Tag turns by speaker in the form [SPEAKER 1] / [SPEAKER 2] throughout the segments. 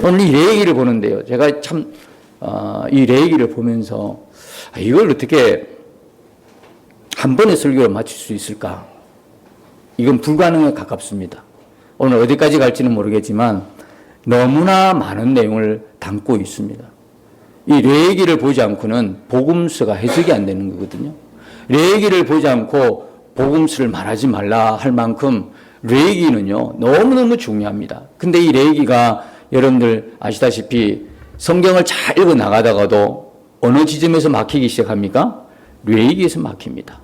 [SPEAKER 1] 오늘 이 레위기를 보는데요. 제가 참, 이 레위기를 보면서 이걸 어떻게 한 번의 설교로 마칠 수 있을까? 이건 불가능에 가깝습니다. 오늘 어디까지 갈지는 모르겠지만 너무나 많은 내용을 담고 있습니다. 이 레위기를 보지 않고는 복음서가 해석이 안 되는 거거든요. 레위기를 보지 않고 복음서를 말하지 말라 할 만큼 레위기는요 너무너무 중요합니다. 근데 이 레위기가 여러분들 아시다시피 성경을 잘 읽어 나가다가도 어느 지점에서 막히기 시작합니까? 레위기에서 막힙니다.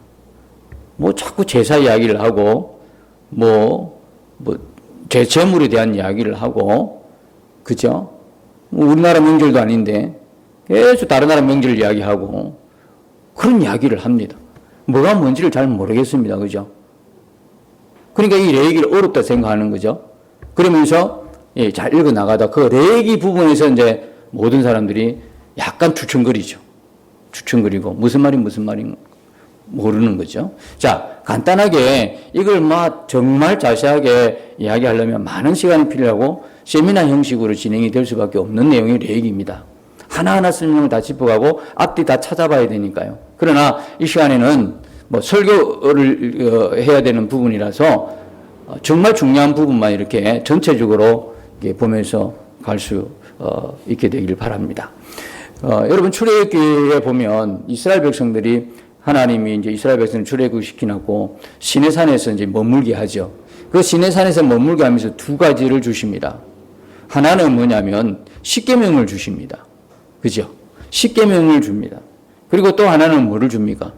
[SPEAKER 1] 뭐 자꾸 제사 이야기를 하고 제 재물에 대한 이야기를 하고, 그죠? 우리나라 명절도 아닌데 계속 다른 나라 명절 이야기하고 그런 이야기를 합니다. 뭐가 뭔지를 잘 모르겠습니다. 그죠? 그러니까 이 레위기를 어렵다 생각하는 거죠. 그러면서 잘 읽어 나가다 그 레위기 부분에서 이제 모든 사람들이 약간 추천거리죠. 추천거리고 무슨 말이 모르는 거죠. 자, 간단하게 이걸 정말 자세하게 이야기하려면 많은 시간이 필요하고 세미나 형식으로 진행이 될 수밖에 없는 내용이 레위기입니다. 하나하나 설명을 다 짚어가고 앞뒤 다 찾아봐야 되니까요. 그러나 이 시간에는 설교를 해야 되는 부분이라서 정말 중요한 부분만 이렇게 전체적으로 보면서 갈 수 있게 되길 바랍니다. 여러분 출애굽기에 보면 이스라엘 백성들이 하나님이 이제 이스라엘 백성을 출애굽시키고 시내산에서 이제 머물게 하죠. 그 시내산에서 머물게 하면서 두 가지를 주십니다. 하나는 뭐냐면 십계명을 주십니다. 그죠? 십계명을 줍니다. 그리고 또 하나는 뭐를 줍니까?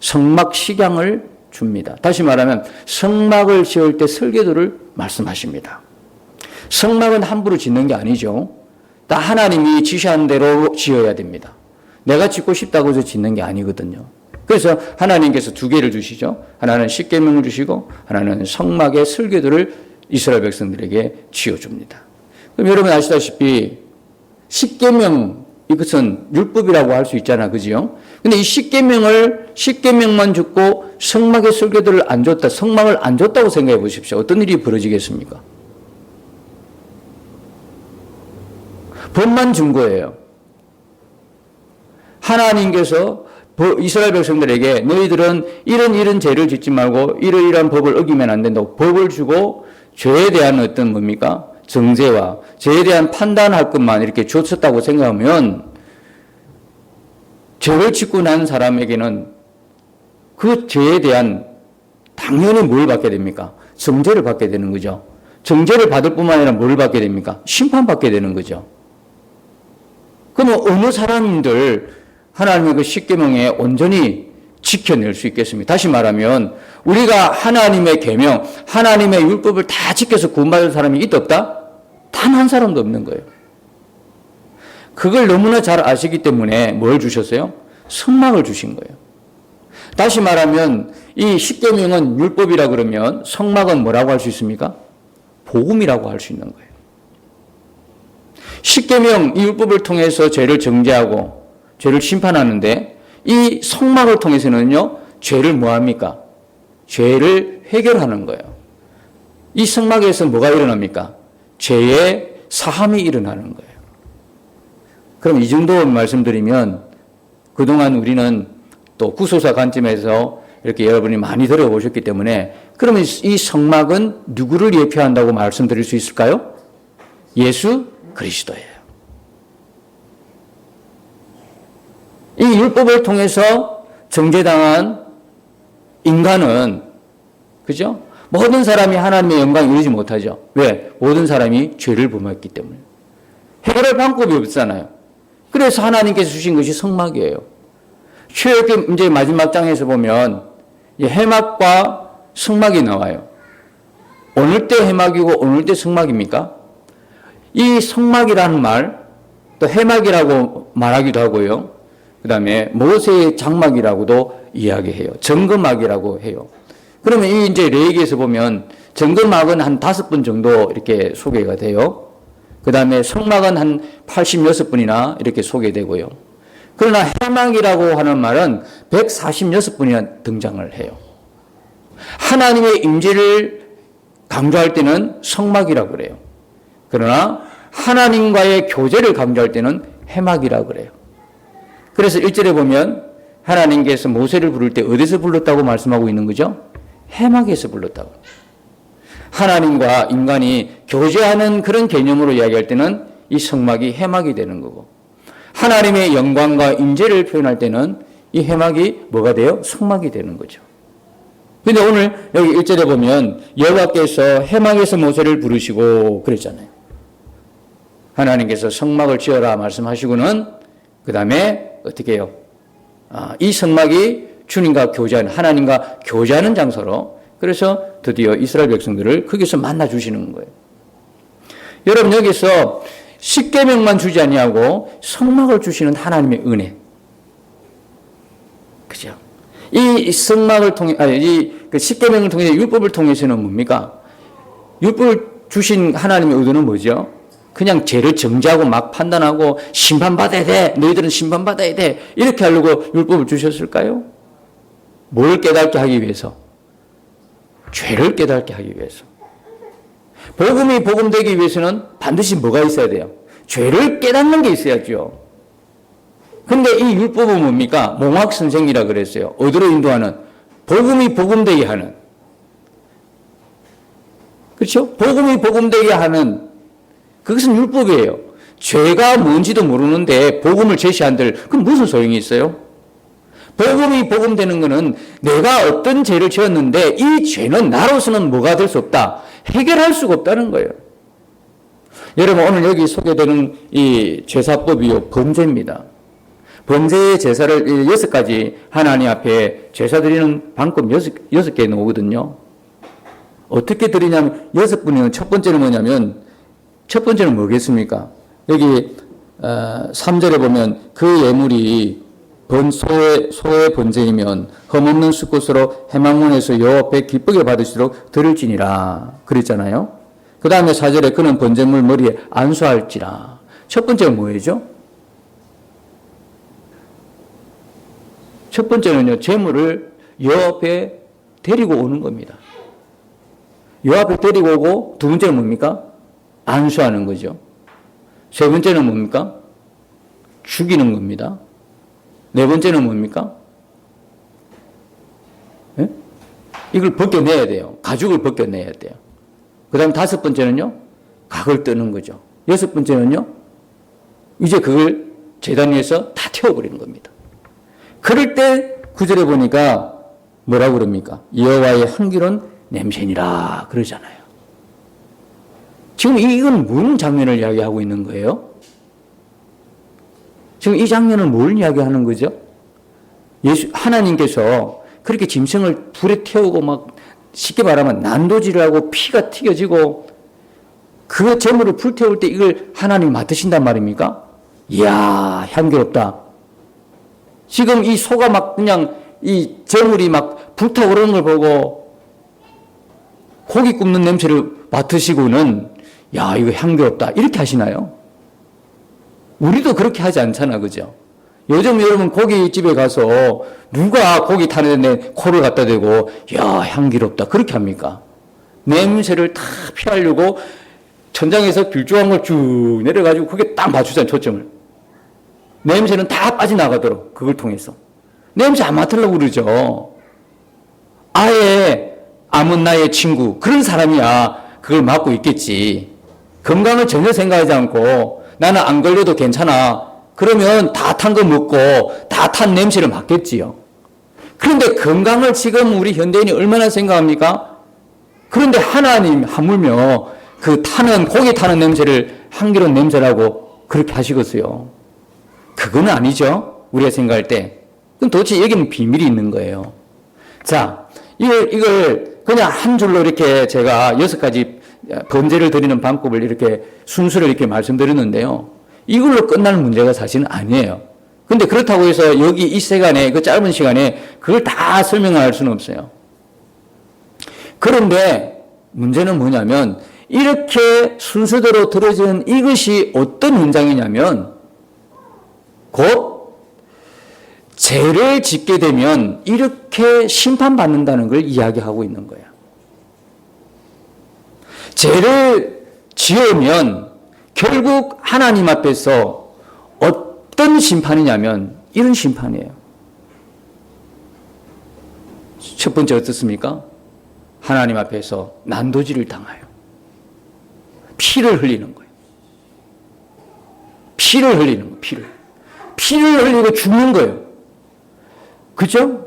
[SPEAKER 1] 성막 식양을 줍니다. 다시 말하면 성막을 지을 때 설계도를 말씀하십니다. 성막은 함부로 짓는 게 아니죠. 다 하나님이 지시한 대로 지어야 됩니다. 내가 짓고 싶다고 해서 짓는 게 아니거든요. 그래서 하나님께서 두 개를 주시죠. 하나는 십계명을 주시고 하나는 성막의 설계도를 이스라엘 백성들에게 지어줍니다. 그럼 여러분 아시다시피 십계명 이것은 율법이라고 할 수 있잖아, 그지요? 근데 이 십계명만 줬고 성막의 설계도를 안 줬다, 성막을 안 줬다고 생각해 보십시오. 어떤 일이 벌어지겠습니까? 법만 준 거예요. 하나님께서 이스라엘 백성들에게 너희들은 이런 죄를 짓지 말고 이러이러한 법을 어기면 안 된다고 법을 주고 죄에 대한 어떤 뭡니까? 정죄와 죄에 대한 판단할 것만 이렇게 줬었다고 생각하면 죄를 짓고 난 사람에게는 그 죄에 대한 당연히 뭘 받게 됩니까? 정죄를 받게 되는 거죠. 정죄를 받을 뿐만 아니라 뭘 받게 됩니까? 심판받게 되는 거죠. 그러면 어느 사람들 하나님의 그 십계명에 온전히 지켜낼 수 있겠습니까? 다시 말하면 우리가 하나님의 계명, 하나님의 율법을 다 지켜서 구원받을 사람이 있다 없다? 단 한 사람도 없는 거예요. 그걸 너무나 잘 아시기 때문에 뭘 주셨어요? 성막을 주신 거예요. 다시 말하면 이 십계명은 율법이라 그러면 성막은 뭐라고 할 수 있습니까? 복음이라고 할 수 있는 거예요. 십계명 이 율법을 통해서 죄를 정죄하고 죄를 심판하는데 이 성막을 통해서는요 죄를 뭐합니까? 죄를 해결하는 거예요. 이 성막에서 뭐가 일어납니까? 죄의 사함이 일어나는 거예요. 그럼 이 정도 말씀드리면 그동안 우리는 또 구소사 관점에서 이렇게 여러분이 많이 들어보셨기 때문에 그러면 이 성막은 누구를 예표한다고 말씀드릴 수 있을까요? 예수 그리스도예요. 이 율법을 통해서 정죄당한 인간은, 그죠? 모든 사람이 하나님의 영광에 이르지 못하죠. 왜? 모든 사람이 죄를 범했기 때문에. 해결할 방법이 없잖아요. 그래서 하나님께서 주신 것이 성막이에요. 출애굽기 이제 마지막 장에서 보면 해막과 성막이 나와요. 어느 때 해막이고 어느 때 성막입니까? 이 성막이라는 말, 또 해막이라고 말하기도 하고요. 그 다음에 모세의 장막이라고도 이야기해요. 점거막이라고 해요. 그러면 이 이제 레위기에서 보면 점거막은 한 5번 정도 이렇게 소개가 돼요. 그 다음에 성막은 한 86번이나 이렇게 소개되고요. 그러나 해막이라고 하는 말은 146번이나 등장을 해요. 하나님의 임재를 강조할 때는 성막이라고 그래요. 그러나 하나님과의 교제를 강조할 때는 해막이라고 그래요. 그래서 1절에 보면 하나님께서 모세를 부를 때 어디서 불렀다고 말씀하고 있는 거죠? 해막에서 불렀다고. 하나님과 인간이 교제하는 그런 개념으로 이야기할 때는 이 성막이 해막이 되는 거고, 하나님의 영광과 임재를 표현할 때는 이 해막이 뭐가 돼요? 성막이 되는 거죠. 그런데 오늘 여기 1절에 보면 여호와께서 해막에서 모세를 부르시고 그랬잖아요. 하나님께서 성막을 지어라 말씀하시고는 그 다음에 어떻게 해요? 이 성막이 주님과 교제하는, 하나님과 교제하는 장소로, 그래서 드디어 이스라엘 백성들을 거기서 만나 주시는 거예요. 여러분, 여기서 십계명만 주지 아니하고 성막을 주시는 하나님의 은혜. 그죠? 이 성막을 통해, 이 십계명을 통해서 율법을 통해서는 뭡니까? 율법을 주신 하나님의 의도는 뭐죠? 그냥 죄를 정죄하고 막 판단하고 심판받아야 돼. 너희들은 심판받아야 돼. 이렇게 하려고 율법을 주셨을까요? 뭘 깨닫게 하기 위해서? 죄를 깨닫게 하기 위해서. 복음이 복음되기 위해서는 반드시 뭐가 있어야 돼요? 죄를 깨닫는 게 있어야죠. 근데 이 율법은 뭡니까? 몽학선생이라 그랬어요. 어디로 인도하는? 복음이 복음되게 하는. 그렇죠? 복음이 복음되게 하는, 그것은 율법이에요. 죄가 뭔지도 모르는데 복음을 제시한들, 그럼 무슨 소용이 있어요? 복음이 복음되는 것은 내가 어떤 죄를 지었는데 이 죄는 나로서는 뭐가 될 수 없다. 해결할 수가 없다는 거예요. 여러분, 오늘 여기 소개되는 이 제사법이요, 범죄입니다. 범죄의 제사를 6가지 하나님 앞에 제사 드리는 방법 6개 나오거든요. 어떻게 드리냐면 6분이면 첫 번째는 뭐냐면, 첫 번째는 뭐겠습니까? 여기 3절에 보면 그 예물이 소의 번제이면 흠없는 수꽃으로 해망문에서 여호와 앞에 기쁘게 받으시도록 드릴지니라 그랬잖아요. 그 다음에 4절에 그는 번제물 머리에 안수할지라. 첫 번째는 뭐예요? 첫 번째는요, 제물을 여호와 앞에 데리고 오는 겁니다. 여호와 앞에 데리고 오고, 두 번째는 뭡니까? 안수하는 거죠. 세 번째는 뭡니까? 죽이는 겁니다. 네 번째는 뭡니까? 네? 이걸 벗겨내야 돼요. 가죽을 벗겨내야 돼요. 그 다음 5번째는요, 각을 뜨는 거죠. 6번째는요, 이제 그걸 제단 위에서 다 태워버리는 겁니다. 그럴 때 9절에 보니까 뭐라고 그럽니까? 여호와의 향기로운 냄새니라 그러잖아요. 지금 이건 무슨 장면을 이야기하고 있는 거예요? 지금 이 장면은 뭘 이야기하는 거죠? 하나님께서 그렇게 짐승을 불에 태우고 막 쉽게 말하면 난도질을 하고 피가 튀겨지고 그 제물을 불태울 때 이걸 하나님이 맡으신단 말입니까? 이야, 향기롭다. 지금 이 소가 막 그냥 이 제물이 막 불타오르는 걸 보고 고기 굽는 냄새를 맡으시고는 야, 이거 향기롭다. 이렇게 하시나요? 우리도 그렇게 하지 않잖아, 그죠? 요즘 여러분 고깃집에 가서 누가 고기 타는데 코를 갖다 대고 야, 향기롭다. 그렇게 합니까? 냄새를 다 피하려고 천장에서 길쭉한 걸 쭉 내려가지고 그게 딱 맞추잖아요, 초점을. 냄새는 다 빠져나가도록 그걸 통해서. 냄새 안 맡으려고 그러죠. 아예 아문 나의 친구, 그런 사람이야 그걸 맡고 있겠지. 건강을 전혀 생각하지 않고 나는 안 걸려도 괜찮아. 그러면 다 탄 거 먹고 다 탄 냄새를 맡겠지요. 그런데 건강을 지금 우리 현대인이 얼마나 생각합니까? 그런데 하나님 하물며 그 고기 타는 냄새를 향기로운 냄새라고 그렇게 하시겠어요. 그건 아니죠. 우리가 생각할 때. 그럼 도대체 여기는 비밀이 있는 거예요. 자, 이걸 그냥 한 줄로 이렇게 제가 6가지 번제를 드리는 방법을 이렇게 순서를 이렇게 말씀드렸는데요. 이걸로 끝날 문제가 사실은 아니에요. 근데 그렇다고 해서 여기 이 시간에, 그 짧은 시간에 그걸 다 설명할 수는 없어요. 그런데 문제는 뭐냐면 이렇게 순서대로 들어진 이것이 어떤 현장이냐면 곧 죄를 짓게 되면 이렇게 심판받는다는 걸 이야기하고 있는 거예요. 죄를 지으면 결국 하나님 앞에서 어떤 심판이냐면 이런 심판이에요. 첫 번째 어떻습니까? 하나님 앞에서 난도질을 당하여 피를 흘리는 거예요. 피를 흘리는 거예요. 피를 흘리고 죽는 거예요. 그죠?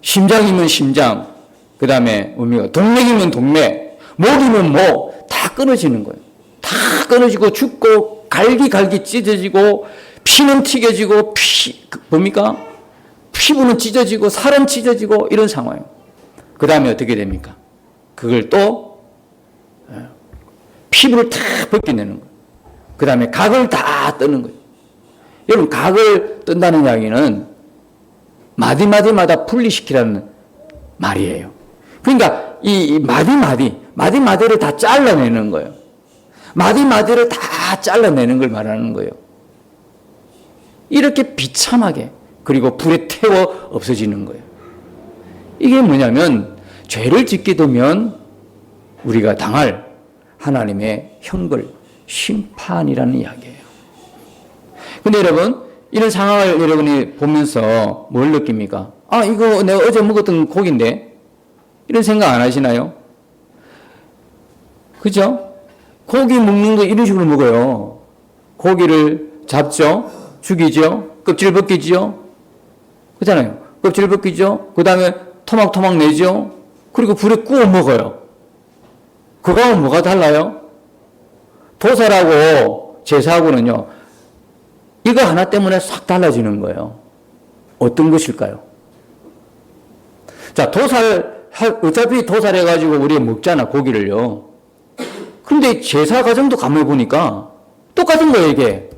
[SPEAKER 1] 심장이면 심장, 그 다음에 의미가 동맥이면 동맥, 목이면 목, 다 끊어지는 거예요. 다 끊어지고 죽고 갈기갈기 찢어지고 피는 튀겨지고 뭡니까? 피부는 찢어지고 살은 찢어지고 이런 상황이에요. 그 다음에 어떻게 됩니까? 그걸 또 피부를 다 벗겨내는 거예요. 그 다음에 각을 다 뜨는 거예요. 여러분, 각을 뜬다는 이야기는 마디마디마다 분리시키라는 말이에요. 그러니까 이 마디마디를 다 잘라내는 거예요. 마디마디를 다 잘라내는 걸 말하는 거예요. 이렇게 비참하게, 그리고 불에 태워 없어지는 거예요. 이게 뭐냐면 죄를 짓게 되면 우리가 당할 하나님의 형벌, 심판이라는 이야기예요. 근데 여러분, 이런 상황을 여러분이 보면서 뭘 느낍니까? 아, 이거 내가 어제 먹었던 고기인데? 이런 생각 안 하시나요? 그죠? 고기 먹는 거 이런 식으로 먹어요. 고기를 잡죠? 죽이죠? 껍질 벗기죠? 그렇잖아요. 껍질 벗기죠? 그 다음에 토막토막 내죠? 그리고 불에 구워 먹어요. 그거하고 뭐가 달라요? 도살하고 제사하고는요, 이거 하나 때문에 싹 달라지는 거예요. 어떤 것일까요? 자, 어차피 도살해가지고 우리가 먹잖아, 고기를요. 그런데 제사 과정도 가만히 보니까 똑같은 거예요, 이게.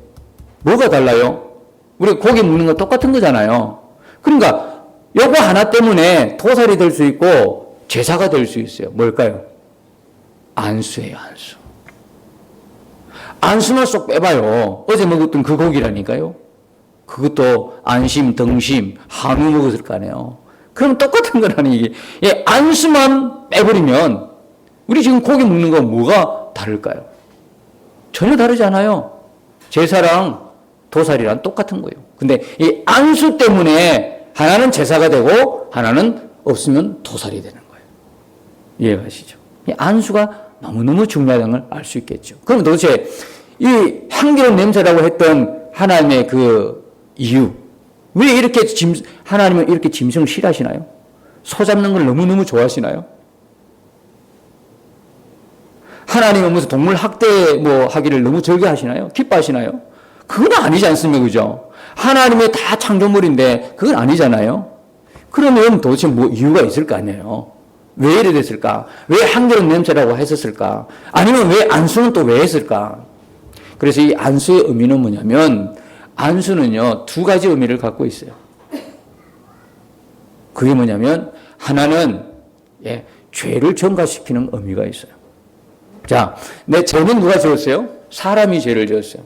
[SPEAKER 1] 뭐가 달라요? 우리가 고기 먹는 거 똑같은 거잖아요. 그러니까 요거 하나 때문에 도살이 될 수 있고 제사가 될 수 있어요. 뭘까요? 안수예요, 안수. 안수만 쏙 빼봐요. 어제 먹었던 그 고기라니까요. 그것도 안심, 등심, 한우 먹었을 거 아니에요. 그럼 똑같은 거라는 얘기. 예, 안수만 빼버리면 우리 지금 고기 먹는 거 뭐가 다를까요? 전혀 다르지 않아요. 제사랑 도살이랑 똑같은 거예요. 근데 이 안수 때문에 하나는 제사가 되고 하나는 없으면 도살이 되는 거예요. 이해가시죠? 이 안수가 너무너무 중요하다는 걸 알 수 있겠죠. 그럼 도대체 이 향기로운 냄새라고 했던 하나님의 그 이유, 왜 이렇게 하나님은 이렇게 짐승을 싫어하시나요? 소 잡는 걸 너무너무 좋아하시나요? 하나님은 무슨 동물 학대 하기를 너무 즐겨하시나요? 기뻐하시나요? 그건 아니지 않습니까? 그죠? 하나님의 다 창조물인데 그건 아니잖아요. 그러면 도대체 뭐 이유가 있을 거 아니에요? 왜 이래 됐을까? 왜 향기로운 냄새라고 했었을까? 아니면 왜 안수는 또 왜 했을까? 그래서 이 안수의 의미는 뭐냐면, 안수는요, 두 가지 의미를 갖고 있어요. 그게 뭐냐면, 하나는, 죄를 전가시키는 의미가 있어요. 자, 죄는 누가 지었어요? 사람이 죄를 지었어요.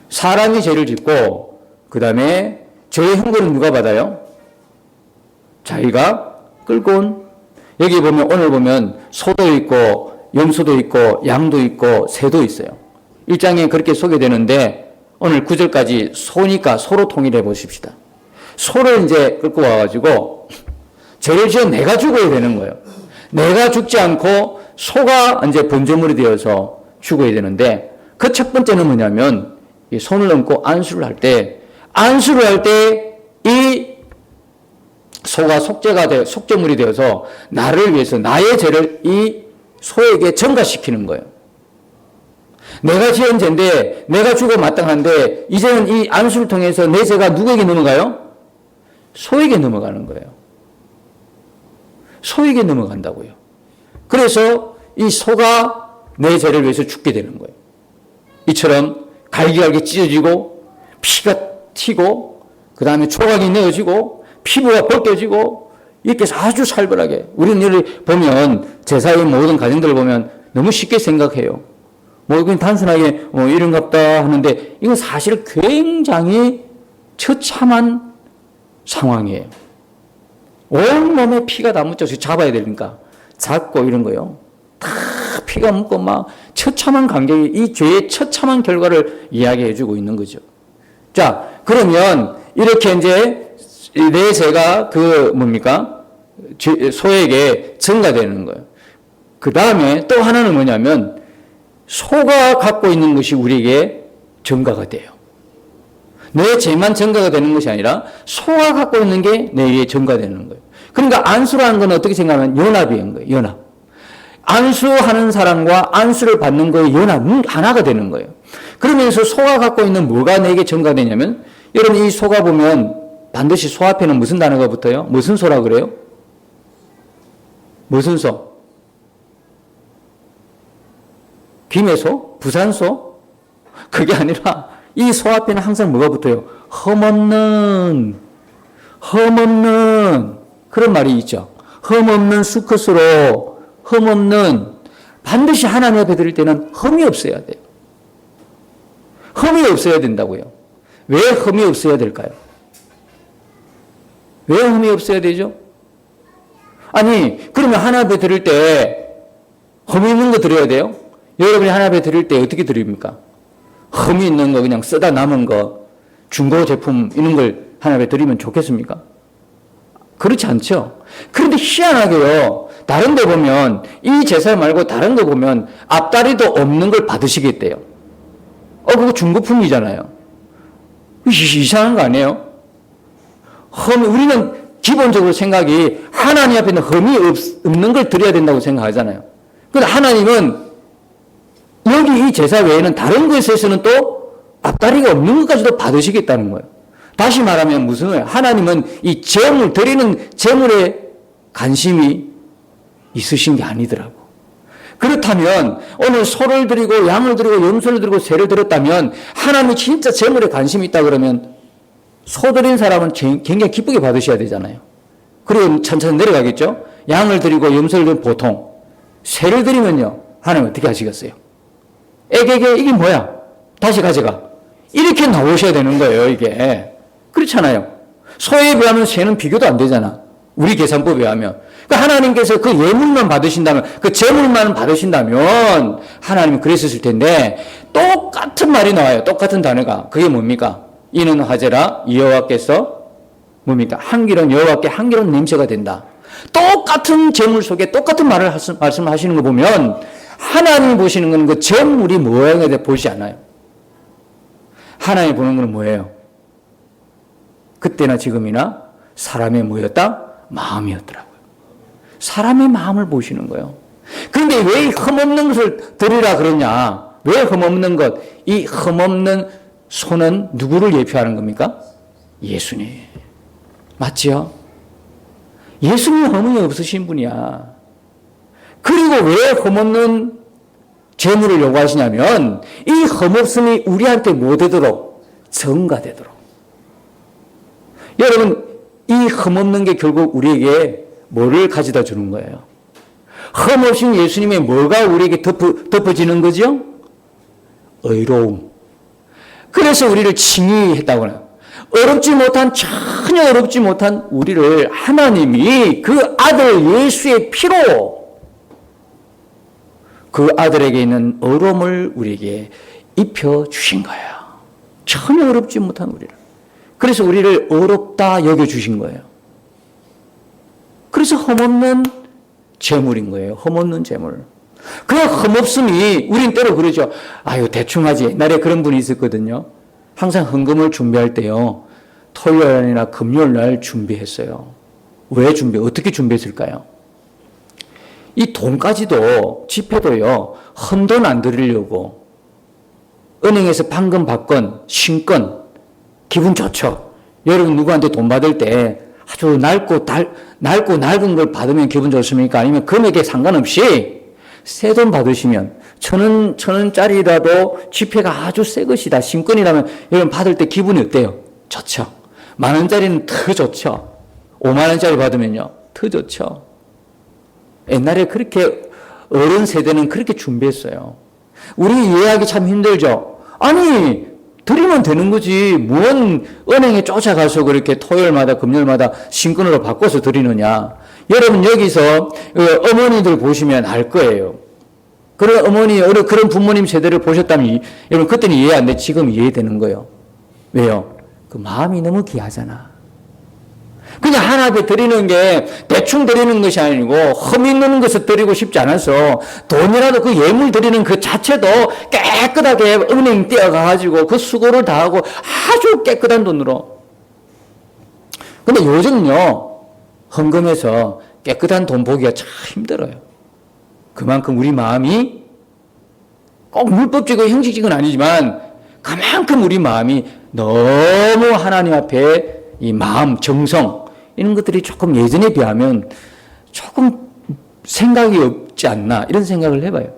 [SPEAKER 1] 사람이 죄를 짓고, 그 다음에 죄의 형벌은 누가 받아요? 자기가 끌고 온, 여기 보면, 오늘 보면 소도 있고 염소도 있고 양도 있고 새도 있어요. 1장에 그렇게 소개되는데 오늘 9절까지 소니까 소로 통일해 보십시다. 소를 이제 끌고 와가지고 죄를 지어 내가 죽어야 되는 거예요. 내가 죽지 않고 소가 이제 번제물이 되어서 죽어야 되는데, 그 첫 번째는 뭐냐면 이 손을 얹고 안수를 할 때 이 소가 속죄물이 되어서 나를 위해서 나의 죄를 이 소에게 전가시키는 거예요. 내가 지은 죄인데 내가 죽어 마땅한데 이제는 이 안수를 통해서 내 죄가 누구에게 넘어가요? 소에게 넘어가는 거예요. 소에게 넘어간다고요. 그래서 이 소가 내 죄를 위해서 죽게 되는 거예요. 이처럼 갈기갈기 찢어지고 피가 튀고 그 다음에 조각이 내어지고 피부가 벗겨지고 이렇게 아주 살벌하게, 우리는 여기 보면 제사의 모든 과정들을 보면 너무 쉽게 생각해요. 이건 단순하게 이런갑다 하는데 이건 사실 굉장히 처참한 상황이에요. 온몸에 피가 다 묻혀서 잡아야 되니까 잡고 이런 거요. 다 피가 묻고 막 처참한 관계, 이 죄의 처참한 결과를 이야기해 주고 있는 거죠. 자, 그러면 이렇게 이제 내 죄가 소에게 전가되는 거예요. 그 다음에 또 하나는 뭐냐면 소가 갖고 있는 것이 우리에게 전가가 돼요. 내 죄만 전가가 되는 것이 아니라 소가 갖고 있는 게 내게 전가되는 거예요. 그러니까 안수라는 건 어떻게 생각하면 연합인 거예요. 연합. 안수하는 사람과 안수를 받는 거의 연합은 하나가 되는 거예요. 그러면서 소가 갖고 있는 뭐가 내게 전가되냐면, 여러분 이 소가 보면 반드시 소 앞에는 무슨 단어가 붙어요? 무슨 소라 그래요? 무슨 소? 김해소? 부산소? 그게 아니라 이 소 앞에는 항상 뭐가 붙어요? 흠없는 그런 말이 있죠. 흠없는 수컷으로, 흠없는, 반드시 하나님 앞에 드릴 때는 흠이 없어야 돼요. 흠이 없어야 된다고요. 왜 흠이 없어야 될까요? 왜 흠이 없어야 되죠? 아니, 그러면 하나님 앞에 드릴 때 흠이 있는 거 드려야 돼요? 여러분이 하나님 앞에 드릴 때 어떻게 드립니까? 흠이 있는 거, 그냥 쓰다 남은 거, 중고 제품 이런 걸 하나님 앞에 드리면 좋겠습니까? 그렇지 않죠. 그런데 희한하게요, 다른 데 보면, 이 제사 말고 다른 데 보면 앞다리도 없는 걸 받으시겠대요. 그거 중고품이잖아요. 이상한 거 아니에요? 우리는 기본적으로 생각이 하나님 앞에는 흠이 없는 걸 드려야 된다고 생각하잖아요. 그런데 하나님은 여기 이 제사 외에는 다른 것에서는 또 앞다리가 없는 것까지도 받으시겠다는 거예요. 다시 말하면 무슨 거예요? 하나님은 이 제물, 드리는 제물에 관심이 있으신 게 아니더라고. 그렇다면 오늘 소를 드리고 양을 드리고 염소를 드리고 새를 드렸다면 하나님이 진짜 제물에 관심이 있다 그러면 소 드린 사람은 굉장히 기쁘게 받으셔야 되잖아요. 그리고 천천히 내려가겠죠? 양을 드리고 염소를 드리면 보통, 새를 드리면요, 하나님 어떻게 하시겠어요? 에게게 이게 뭐야? 다시 가져가. 이렇게 나오셔야 되는 거예요, 이게. 그렇잖아요. 소에 비하면 새는 비교도 안 되잖아. 우리 계산법에 하면. 그러니까 하나님께서 그 예물만 받으신다면, 그 제물만 받으신다면 하나님은 그랬었을 텐데, 똑같은 말이 나와요. 똑같은 단어가. 그게 뭡니까? 이는 하제라 여호와께서 뭡니까? 향기로운 여호와께 향기로운 냄새가 된다. 똑같은 제물 속에 똑같은 말을 말씀하시는 거 보면 하나님이 보시는 건 그 제물이 모양에 대해 보지 않아요. 하나님이 보는 건 뭐예요? 그때나 지금이나 사람의 뭐였다? 마음이었더라고요. 사람의 마음을 보시는 거예요. 그런데 왜 흠없는 것을 드리라 그러냐? 왜 흠없는 것? 이 흠없는 소는 누구를 예표하는 겁니까? 예수님. 맞죠? 예수님은 흠이 없으신 분이야. 그리고 왜 흠없는 제물을 요구하시냐면 이 흠없음이 우리한테 뭐 되도록? 전가되도록. 여러분, 이 흠없는 게 결국 우리에게 뭐를 가져다 주는 거예요? 흠없인 예수님의 뭐가 우리에게 덮어지는 거죠? 의로움. 그래서 우리를 칭의했다고 해요. 전혀 어렵지 못한 우리를 하나님이 그 아들 예수의 피로 그 아들에게 있는 의로움을 우리에게 입혀주신 거예요. 전혀 어렵지 못한 우리를. 그래서 우리를 어렵다 여겨주신 거예요. 그래서 흠없는 제물인 거예요. 흠없는 제물. 그 흠없음이, 우린 때로 그러죠. 아유, 대충 하지. 옛날에 그런 분이 있었거든요. 항상 헌금을 준비할 때요, 토요일이나 금요일날 준비했어요. 왜 어떻게 준비했을까요? 이 돈까지도, 지폐도요, 헌돈 안 드리려고 은행에서 방금 받건 신건 기분 좋죠. 여러분 누구한테 돈 받을 때 아주 낡고 낡은 걸 받으면 기분 좋습니까? 아니면 금액에 상관없이 새 돈 받으시면 천 원짜리라도 지폐가 아주 새 것이다, 신건이라면 여러분 받을 때 기분이 어때요? 좋죠. 만 원짜리는 더 좋죠. 5만 원짜리 받으면요 더 좋죠. 옛날에 그렇게 어른 세대는 그렇게 준비했어요. 우리 이해하기 참 힘들죠. 아니, 드리면 되는 거지. 뭔 은행에 쫓아가서 그렇게 토요일마다 금요일마다 신건으로 바꿔서 드리느냐. 여러분 여기서 어머니들 보시면 알 거예요. 그런 어머니, 그런 부모님 세대를 보셨다면 여러분 그때는 이해 안 돼. 지금 이해되는 거예요. 왜요? 그 마음이 너무 귀하잖아. 그냥 하나 앞에 드리는 게 대충 드리는 것이 아니고 흠 있는 것을 드리고 싶지 않아서 돈이라도 그 예물 드리는 그 자체도 깨끗하게 은행 떼어가가지고 그 수고를 다하고 아주 깨끗한 돈으로. 근데 요즘요, 헌금해서 깨끗한 돈 보기가 참 힘들어요. 그만큼 우리 마음이 꼭 율법적이고 형식적은 아니지만 그만큼 우리 마음이 너무 하나님 앞에 이 마음, 정성 이런 것들이 조금 예전에 비하면 조금 생각이 없지 않나 이런 생각을 해봐요.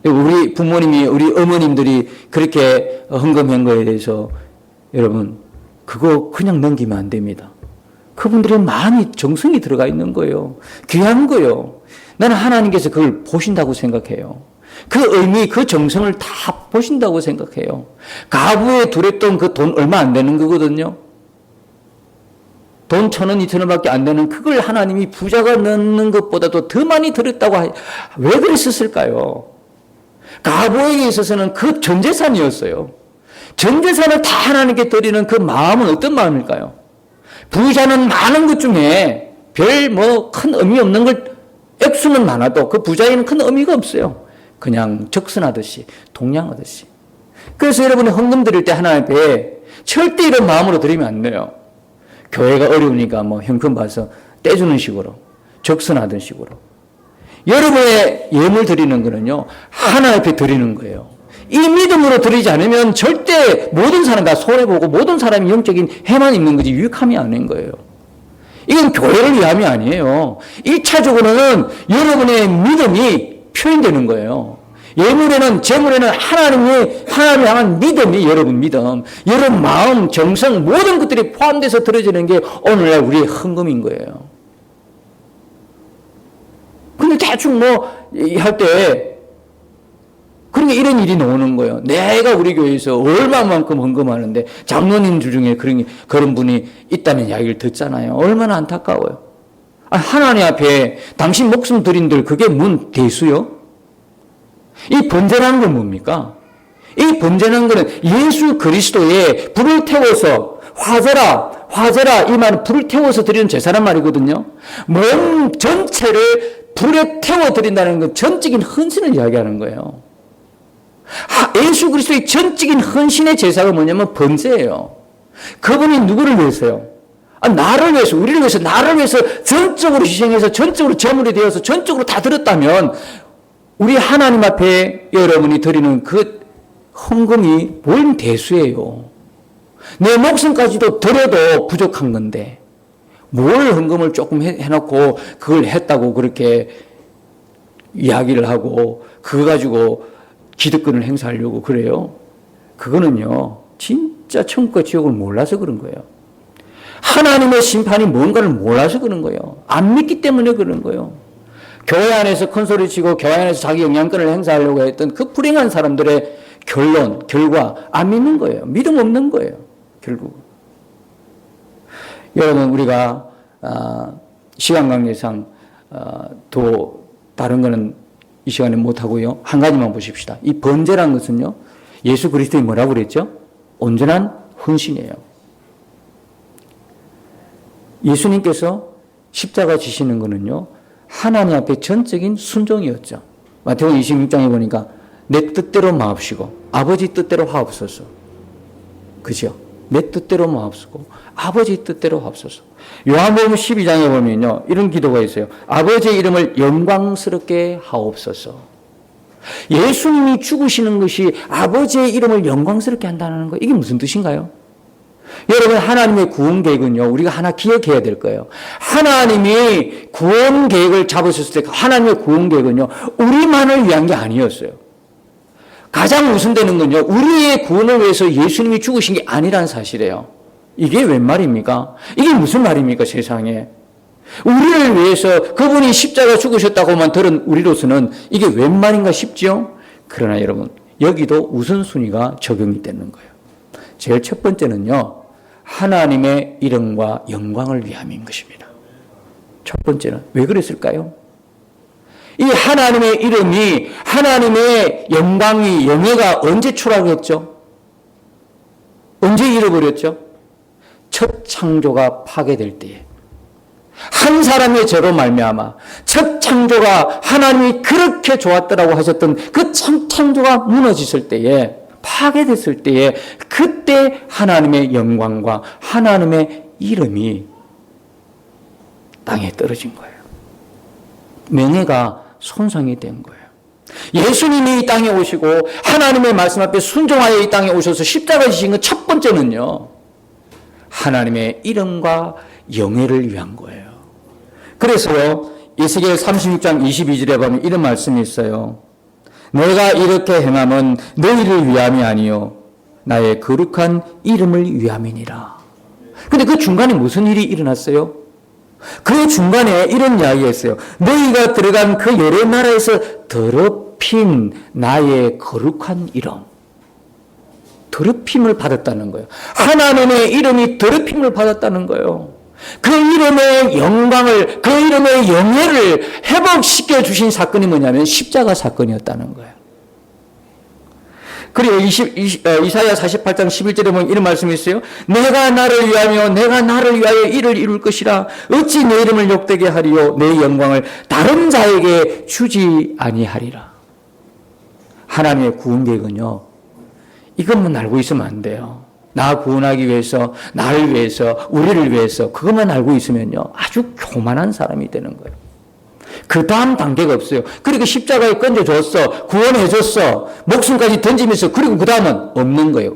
[SPEAKER 1] 우리 부모님이 우리 어머님들이 그렇게 헌금한 거에 대해서 여러분 그거 그냥 넘기면 안 됩니다. 그분들의 마음이 정성이 들어가 있는 거예요. 귀한 거예요. 나는 하나님께서 그걸 보신다고 생각해요. 그 의미, 그 정성을 다 보신다고 생각해요. 가부에 두랬던 그 돈 얼마 안 되는 거거든요. 돈 1,000원, 2,000원밖에 안 되는 그걸 하나님이 부자가 넣는 것보다도 더 많이 들었다고 왜 그랬었을까요? 가부에게 있어서는 그 전 재산이었어요. 전 재산을 다 하나님께 드리는 그 마음은 어떤 마음일까요? 부자는 많은 것 중에 별 큰 의미 없는 걸 액수는 많아도 그 부자에는 큰 의미가 없어요. 그냥 적선하듯이 동냥하듯이. 그래서 여러분이 헌금 드릴 때 하나님 앞에 절대 이런 마음으로 드리면 안 돼요. 교회가 어려우니까 형편 봐서 떼주는 식으로 적선하던 식으로. 여러분의 예물 드리는 거는요 하나님 앞에 드리는 거예요. 이 믿음으로 드리지 않으면 절대 모든 사람 다 손해보고 모든 사람이 영적인 해만 있는 거지 유익함이 아닌 거예요. 이건 교회를 위함이 아니에요. 1차적으로는 여러분의 믿음이 표현되는 거예요. 예물에는, 재물에는 하나님을 향한 믿음이 여러분 믿음, 여러분 마음, 정성, 모든 것들이 포함돼서 들어지는 게 오늘날 우리의 헌금인 거예요. 근데 대충 할 때, 그러니까 이런 일이 나오는 거예요. 내가 우리 교회에서 얼마만큼 헌금하는데 장로님들 중에 그런 분이 있다는 이야기를 듣잖아요. 얼마나 안타까워요. 하나님 앞에 당신 목숨 드린들 그게 뭔 대수요? 이 번제라는 건 뭡니까? 이 번제라는 것은 예수 그리스도의 불을 태워서 화제라 이 말은 불을 태워서 드리는 제사란 말이거든요. 몸 전체를 불에 태워 드린다는 건 전적인 헌신을 이야기하는 거예요. 예수 그리스도의 전적인 헌신의 제사가 뭐냐면 번제예요. 그분이 누구를 위해서요? 나를 위해서, 우리를 위해서, 나를 위해서 전적으로 희생해서 전적으로 제물이 되어서 전적으로 다 드렸다면 우리 하나님 앞에 여러분이 드리는 그 헌금이 뭔 대수예요. 내 목숨까지도 드려도 부족한 건데 뭘 헌금을 조금 해놓고 그걸 했다고 그렇게 이야기를 하고 그거 가지고 기득권을 행사하려고 그래요. 그거는요 진짜 천국과 지옥을 몰라서 그런 거예요. 하나님의 심판이 뭔가를 몰라서 그런 거예요. 안 믿기 때문에 그런 거예요. 교회 안에서 큰 소리 치고 교회 안에서 자기 영향권을 행사하려고 했던 그 불행한 사람들의 결과 안 믿는 거예요. 믿음 없는 거예요. 결국. 여러분 우리가 시간 관계상 또 다른 거는 이 시간에 못하고요. 한 가지만 보십시다. 이 번제란 것은요. 예수 그리스도의 뭐라고 그랬죠? 온전한 헌신이에요. 예수님께서 십자가 지시는 거는요. 하나님 앞에 전적인 순종이었죠. 마태복음 26장에 보니까 내 뜻대로 마옵시고 아버지 뜻대로 하옵소서. 그죠? 내 뜻대로 마옵시고 아버지 뜻대로 하옵소서. 요한복음 12장에 보면요. 이런 기도가 있어요. 아버지의 이름을 영광스럽게 하옵소서. 예수님이 죽으시는 것이 아버지의 이름을 영광스럽게 한다는 거 이게 무슨 뜻인가요? 여러분 하나님의 구원 계획은요. 우리가 하나 기억해야 될 거예요. 하나님이 구원 계획을 잡으셨을 때 하나님의 구원 계획은요. 우리만을 위한 게 아니었어요. 가장 우선되는 건요. 우리의 구원을 위해서 예수님이 죽으신 게 아니라는 사실이에요. 이게 웬 말입니까? 이게 무슨 말입니까? 세상에. 우리를 위해서 그분이 십자가 죽으셨다고만 들은 우리로서는 이게 웬 말인가 싶죠? 그러나 여러분 여기도 우선순위가 적용이 되는 거예요. 제일 첫 번째는요. 하나님의 이름과 영광을 위함인 것입니다. 첫 번째는 왜 그랬을까요? 이 하나님의 이름이, 하나님의 영광이, 영예가 언제 추락했죠? 언제 잃어버렸죠? 첫 창조가 파괴될 때에, 한 사람의 죄로 말미암아 첫 창조가 하나님이 그렇게 좋았더라고 하셨던 그 첫 창조가 무너졌을 때에, 파괴됐을 때에, 그때 하나님의 영광과 하나님의 이름이 땅에 떨어진 거예요. 명예가 손상이 된 거예요. 예수님이 이 땅에 오시고 하나님의 말씀 앞에 순종하여 이 땅에 오셔서 십자가 지신 것 첫 번째는요, 하나님의 이름과 영예를 위한 거예요. 그래서요, 에스겔 36장 22절에 보면 이런 말씀이 있어요. 내가 이렇게 행함은 너희를 위함이 아니요 나의 거룩한 이름을 위함이니라. 근데 그 중간에 무슨 일이 일어났어요? 그 중간에 이런 이야기였어요. 너희가 들어간 그 여러 나라에서 더럽힌 나의 거룩한 이름. 더럽힘을 받았다는 거예요. 하나님의 이름이 더럽힘을 받았다는 거예요. 그 이름의 영광을, 그 이름의 영예를 회복시켜 주신 사건이 뭐냐면 십자가 사건이었다는 거예요. 그리고 이사야 48장 11절에 보면 이런 말씀이 있어요. 내가 나를 위하며 내가 나를 위하여 일을 이룰 것이라. 어찌 내 이름을 욕되게 하리요 내 영광을 다른 자에게 주지 아니하리라. 하나님의 구원 계획은요, 이것만 알고 있으면 안 돼요. 나 구원하기 위해서, 나를 위해서, 우리를 위해서 그것만 알고 있으면요, 아주 교만한 사람이 되는 거예요. 그 다음 단계가 없어요. 그리고 십자가에 건져줬어, 구원해줬어, 목숨까지 던지면서, 그리고 그 다음은 없는 거예요.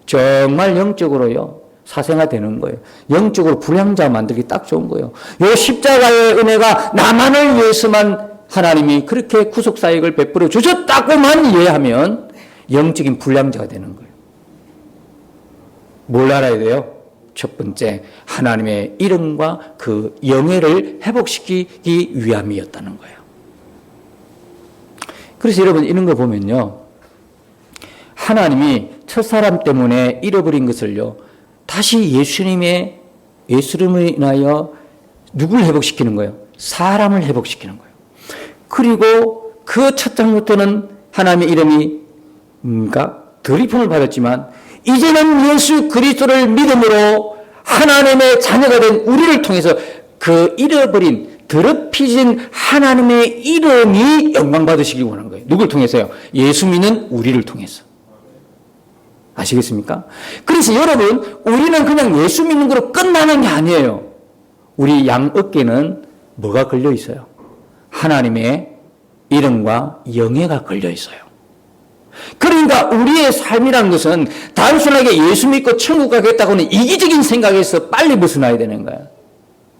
[SPEAKER 1] 정말 영적으로요, 사생화되는 거예요. 영적으로 불량자 만들기 딱 좋은 거예요. 이 십자가의 은혜가 나만을 위해서만 하나님이 그렇게 구속사역을 베풀어 주셨다고만 이해하면 영적인 불량자가 되는 거예요. 뭘 알아야 돼요? 첫 번째, 하나님의 이름과 그 영예를 회복시키기 위함이었다는 거예요. 그래서 여러분, 이런 거 보면요, 하나님이 첫사람 때문에 잃어버린 것을요, 다시 예수님을 인하여 누굴 회복시키는 거예요? 사람을 회복시키는 거예요. 그리고 그 첫 장부터는 하나님의 이름이 더럽힘을 받았지만, 이제는 예수 그리스도를 믿음으로 하나님의 자녀가 된 우리를 통해서 그 잃어버린, 더럽혀진 하나님의 이름이 영광받으시기 원하는 거예요. 누굴 통해서요? 예수 믿는 우리를 통해서. 아시겠습니까? 그래서 여러분, 우리는 그냥 예수 믿는 거로 끝나는 게 아니에요. 우리 양 어깨는 뭐가 걸려 있어요? 하나님의 이름과 영예가 걸려 있어요. 그러니까 우리의 삶이라는 것은 단순하게 예수 믿고 천국 가겠다고는 이기적인 생각에서 빨리 벗어나야 되는 거야.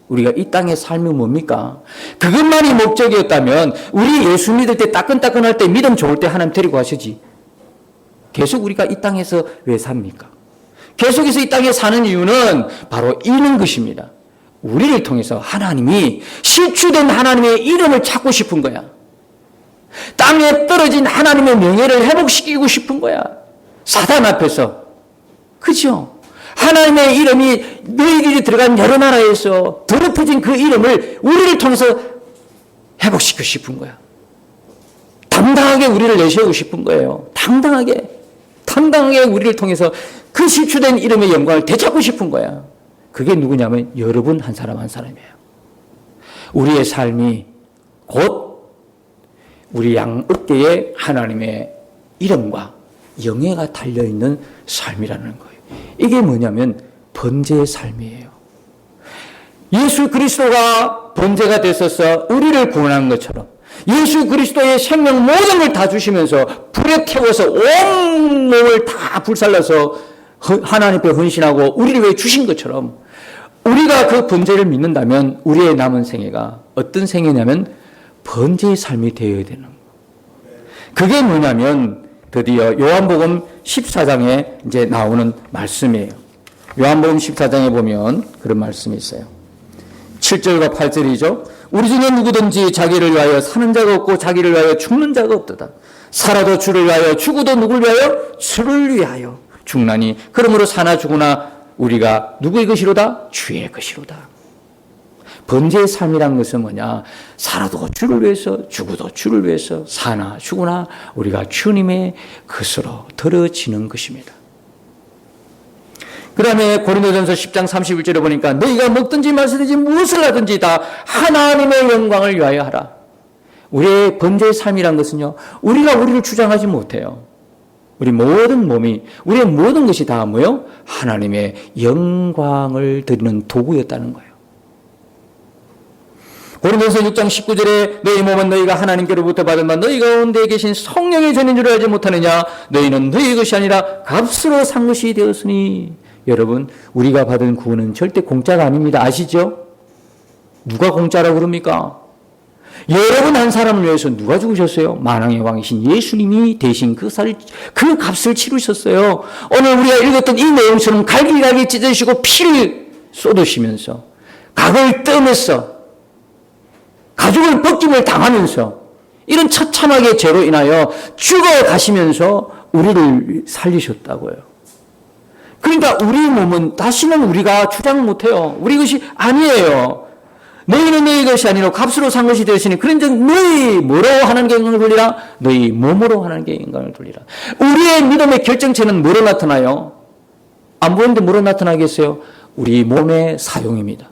[SPEAKER 1] 우리가 이 땅의 삶이 뭡니까? 그것만이 목적이었다면 우리 예수 믿을 때 따끈따끈할 때 믿음 좋을 때 하나님 데리고 가시지. 계속 우리가 이 땅에서 왜 삽니까? 계속해서 이 땅에 사는 이유는 바로 이런 것입니다. 우리를 통해서 하나님이 실추된 하나님의 이름을 찾고 싶은 거야. 땅에 떨어진 하나님의 명예를 회복시키고 싶은 거야. 사단 앞에서. 그죠? 하나님의 이름이 너희들이 들어간 여러 나라에서 더럽혀진 그 이름을 우리를 통해서 회복시키고 싶은 거야. 당당하게 우리를 내세우고 싶은 거예요. 당당하게 우리를 통해서 그 실추된 이름의 영광을 되찾고 싶은 거야. 그게 누구냐면 여러분 한 사람 한 사람이에요. 우리의 삶이 곧 우리 양 어깨에 하나님의 이름과 영예가 달려있는 삶이라는 거예요. 이게 뭐냐면 번제의 삶이에요. 예수 그리스도가 번제가 됐어서 우리를 구원한 것처럼 예수 그리스도의 생명 모든 걸 다 주시면서 불에 태워서 온 몸을 다 불살라서 하나님께 헌신하고 우리를 위해 주신 것처럼 우리가 그 번제를 믿는다면 우리의 남은 생애가 어떤 생애냐면 번제의 삶이 되어야 되는 거예요. 그게 뭐냐면 드디어 요한복음 14장에 이제 나오는 말씀이에요. 요한복음 14장에 보면 그런 말씀이 있어요. 7절과 8절이죠. 우리 중에 누구든지 자기를 위하여 사는 자가 없고 자기를 위하여 죽는 자가 없도다. 살아도 주를 위하여 죽어도 누구를 위하여? 주를 위하여 죽나니 그러므로 사나 죽으나 우리가 누구의 것이로다? 주의 것이로다. 번제의 삶이란 것은 뭐냐? 살아도 주를 위해서, 죽어도 주를 위해서, 사나 죽으나 우리가 주님의 것으로 들어지는 것입니다. 그 다음에 고린도전서 10장 31절에 보니까 너희가 먹든지 마시든지 무엇을 하든지 다 하나님의 영광을 위하여 하라. 우리의 번제의 삶이란 것은요, 우리가 우리를 주장하지 못해요. 우리 모든 몸이, 우리의 모든 것이 다 뭐요? 하나님의 영광을 드리는 도구였다는 거예요. 고린도서 6장 19절에 너희 몸은 너희가 하나님께로부터 받은 바 너희 가운데 계신 성령의 전인 줄 알지 못하느냐? 너희는 너희 것이 아니라 값으로 산 것이 되었으니. 여러분, 우리가 받은 구원은 절대 공짜가 아닙니다. 아시죠? 누가 공짜라고 그럽니까? 여러분 한 사람을 위해서 누가 죽으셨어요? 만왕의 왕이신 예수님이 대신 그 값을 치르셨어요. 오늘 우리가 읽었던 이 내용처럼 갈기갈기 찢으시고 피를 쏟으시면서 각을 떠면서 가죽을 벗김을 당하면서 이런 처참하게 죄로 인하여 죽어가시면서 우리를 살리셨다고요. 그러니까 우리 몸은 다시는 우리가 주장 못해요. 우리 것이 아니에요. 너희는 너희 것이 아니라 값으로 산 것이 되었으니 그런즉 너희 뭐로 하나님께 영광을 돌리라? 너희 몸으로 하나님께 영광을 돌리라. 우리의 믿음의 결정체는 뭐로 나타나요? 안 보이는데 뭐로 나타나겠어요? 우리 몸의 사용입니다.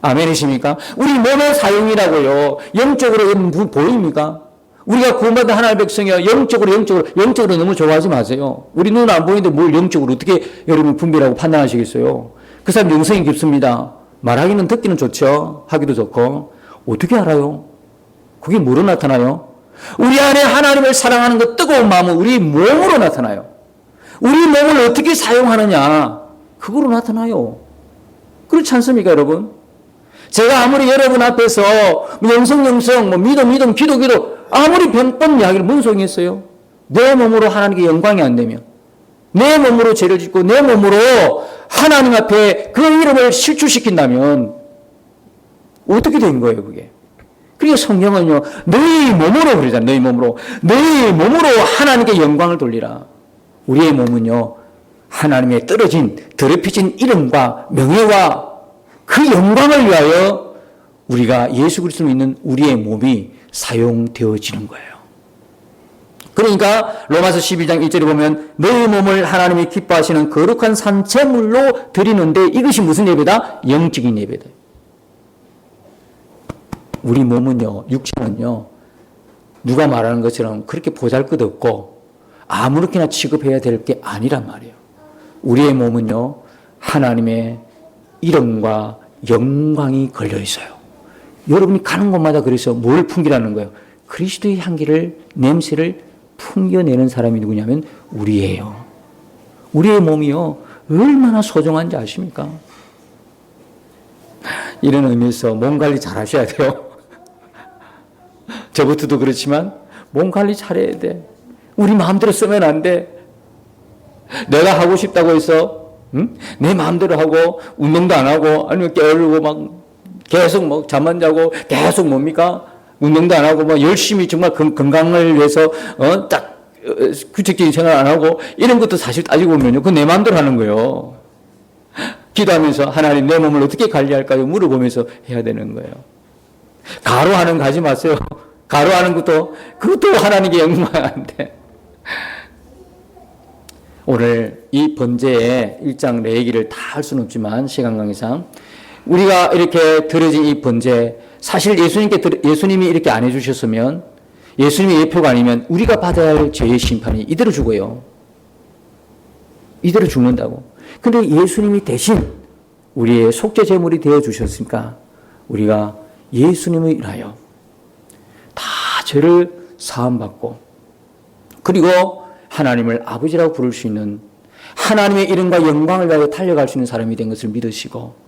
[SPEAKER 1] 아멘이십니까? 우리 몸의 사용이라고요. 영적으로 보입니까? 우리가 구원받은 하나님의 백성이요. 영적으로 너무 좋아하지 마세요. 우리 눈은 안 보이는데 뭘 영적으로 어떻게 여러분 분별하고 판단하시겠어요? 그 사람 영성이 깊습니다. 말하기는 듣기는 좋죠. 하기도 좋고. 어떻게 알아요? 그게 뭐로 나타나요? 우리 안에 하나님을 사랑하는 그 뜨거운 마음은 우리 몸으로 나타나요. 우리 몸을 어떻게 사용하느냐? 그거로 나타나요. 그렇지 않습니까, 여러분? 제가 아무리 여러분 앞에서 영성, 믿음, 기도 아무리 변법 이야기를 뭔 소용이 있어요? 내 몸으로 하나님께 영광이 안 되면, 내 몸으로 죄를 짓고 내 몸으로 하나님 앞에 그 이름을 실추시킨다면 어떻게 된 거예요, 그게? 그러니까 성경은요, 너희 몸으로 그러잖아요. 너희 몸으로 하나님께 영광을 돌리라. 우리의 몸은요, 하나님의 떨어진 더럽혀진 이름과 명예와 그 영광을 위하여 우리가 예수 그리스도를 믿는 우리의 몸이 사용되어지는 거예요. 그러니까 로마서 12장 1절에 보면 너희 몸을 하나님이 기뻐하시는 거룩한 산제물로 드리는데 이것이 무슨 예배다? 영적인 예배다. 우리 몸은요, 육체는요, 누가 말하는 것처럼 그렇게 보잘것없고 아무렇게나 취급해야 될 게 아니란 말이에요. 우리의 몸은요, 하나님의 이름과 영광이 걸려 있어요. 여러분이 가는 곳마다 그래서 뭘 풍기라는 거예요? 그리스도의 향기를, 냄새를 풍겨내는 사람이 누구냐면 우리예요. 우리의 몸이요, 얼마나 소중한지 아십니까? 이런 의미에서 몸 관리 잘 하셔야 돼요. 저부터도 그렇지만 몸 관리 잘해야 돼. 우리 마음대로 쓰면 안 돼. 내가 하고 싶다고 해서 내 마음대로 하고 운동도 안 하고 아니면 게으르고 막 계속 잠만 자고 계속 뭡니까? 운동도 안 하고 열심히 정말 건강을 위해서 딱 규칙적인 생활 안 하고 이런 것도 사실 따지고 보면요, 그건 내 마음대로 하는 거예요. 기도하면서 하나님 내 몸을 어떻게 관리할까요? 물어보면서 해야 되는 거예요. 가로하는 가지 마세요. 가로하는 그것도 하나님께 영광 안 돼. 오늘 이 번제의 일장 내 얘기를 다 할 수는 없지만 시간 관계상 우리가 이렇게 드려진 이 번제, 사실 예수님이 이렇게 안 해주셨으면, 예수님의 예표가 아니면 우리가 받아야 할 죄의 심판이 이대로 죽어요. 이대로 죽는다고. 근데 예수님이 대신 우리의 속죄 제물이 되어 주셨으니까 우리가 예수님을 인하여 다 죄를 사함받고 그리고 하나님을 아버지라고 부를 수 있는, 하나님의 이름과 영광을 위하여 달려갈 수 있는 사람이 된 것을 믿으시고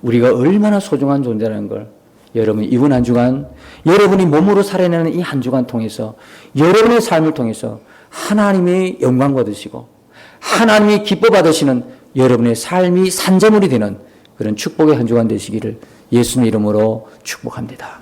[SPEAKER 1] 우리가 얼마나 소중한 존재라는 걸 여러분 이번 한 주간, 여러분이 몸으로 살아내는 이 한 주간 통해서 여러분의 삶을 통해서 하나님의 영광 받으시고 하나님이 기뻐 받으시는 여러분의 삶이 산제물이 되는 그런 축복의 한 주간 되시기를 예수님의 이름으로 축복합니다.